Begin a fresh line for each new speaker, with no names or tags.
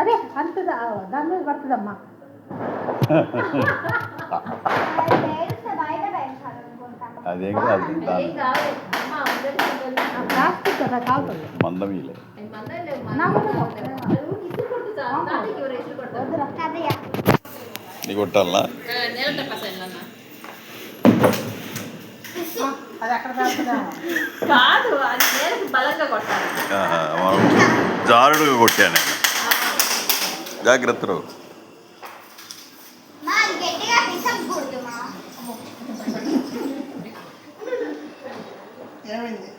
అదే అంత దాని మీద పడుతుందమ్మా.
అదేం కాదు
ప్లాస్టిక్ కదా కావుతుంది.
మందమీలే నీ కొట్టాలనా?
అది అక్కడ
కాదు, అది నేలకు బలంగా కొట్టాలి.
జారుడుగా కొట్టాను. జాగ్రత్త.
ఏమైంది?